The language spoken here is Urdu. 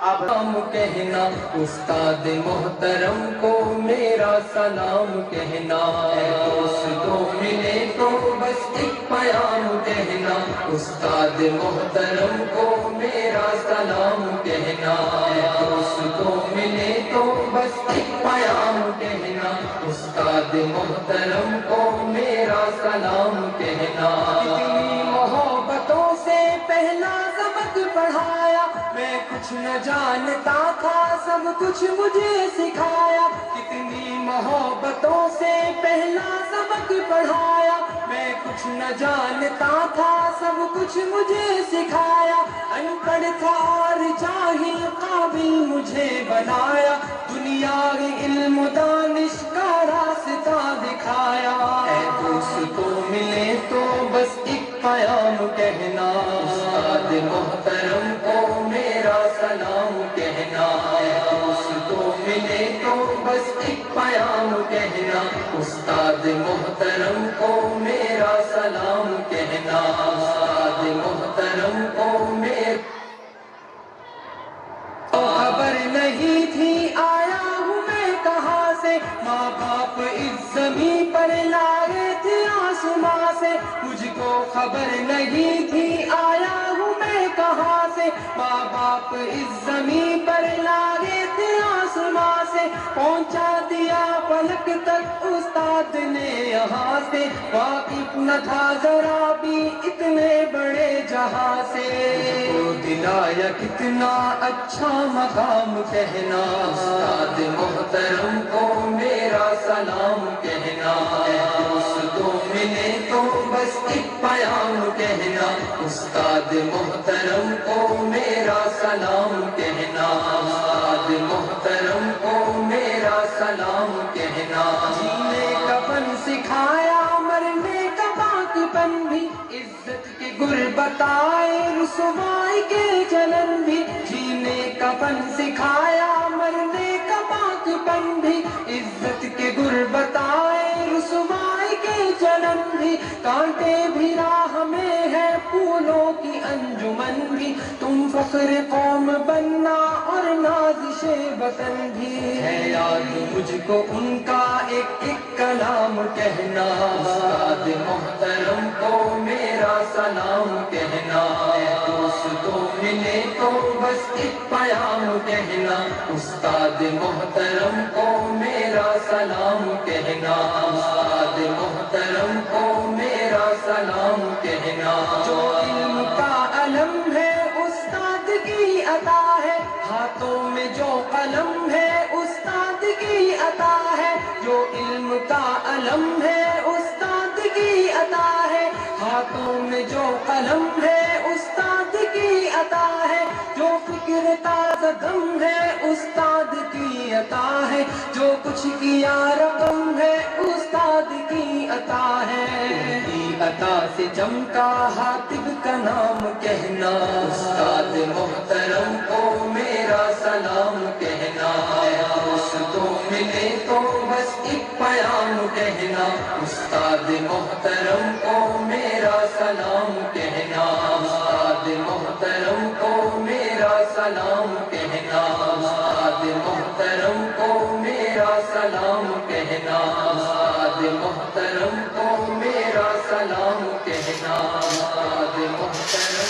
اب ہم کہنا استاد محترم کو میرا سلام کہنا، دوستوں ملے تو بس ایک پیام کہنا، استاد محترم کو میرا سلام کہنا، دوستوں ملے تو بس ایک پیام کہنا، استاد محترم کو میرا سلام کہنا۔ کتنی محبتوں سے پہلا سبق پڑھایا، میں کچھ نہ جانتا تھا سب کچھ مجھے سکھایا، کتنی محبتوں سے پہلا سبق پڑھایا، میں کچھ نہ جانتا تھا سب کچھ مجھے سکھایا، ان پڑھ تھا اور جاہل قابل مجھے بنایا، دنیا علم و دانش کا راستہ دکھایا۔ اے دوستوں ملے تو بس ایک پیام کہنا، استاد محترم کو میرا سلام کہنا، دوستوں ملے تو بس ایک پیام کہنا، استاد محترم کو میرا سلام کہنا، استاد محترم کو میرا خبر نہیں تھی آیا ہوں میں کہاں سے، ماں باپ اس زمین پر لائے تھے آسماں سے، مجھ کو خبر نہیں تھی آیا ہوں میں کہاں سے، ماں باپ اس زمین پر لائے تھے آسماں سے، پہنچا دیا پلک تک استاد نے یہاں سے، واقف نہ تھا ذرا بھی اتنے بڑے جہاں سے، کو دلایا کتنا اچھا مقام کہنا، استاد محترم کو میرا سلام کہنا، دوستوں ملے تو بس ایک پیام کہنا، استاد محترم کو میرا سلام کہنا، استاد محترم کو میرا سلام کہنا۔ جینے کا فن سکھایا مرنے کا پاک پن بھی، عزت کے گر بتائے رسوائی کے جلن بھی، جینے کا فن سکھایا مرنے کا پاک پن بھی، عزت کے گر بتائے رسوائی کے جلن بھی، کانٹے بھی راہ میں ہے پھولوں کی انجمن بھی، تم فخر قوم بننا اور نازش وطن بھی، ہے یاد مجھ کو ان کا ایک ایک کلام کہنا، استاد محترم کو میرا سلام کہنا، دوستوں ملے تو بس ایک پیام کہنا، استاد محترم کو میرا سلام کہنا، استاد محترم کو میرا سلام کہنا۔ جو علم کا علم ہے استاد کی عطا ہے، ہاتھوں میں جو قلم ہے استاد کی عطا ہے، جو علم کا علم ہے استاد کی عطا ہے، ہاتھوں میں جو قلم ہے استاد کی عطا ہے، جو فکر تازہ دم ہے استاد کی عطا ہے، جو کچھ کیا رقم ہے استاد کی عطا ہے، ان کی عطا سے چمکا حاتب کا نام کہنا، استاد محترم کو میرا سلام کہنا، دوستوں ملے تو بس ایک پیام کہنا، استاد محترم کو میرا سلام کہنا، استاد محترم کو میرا سلام کہنا، استاد محترم کو میرا سلام کہنا، استاد محترم کو میرا سلام کہنا، استاد محترم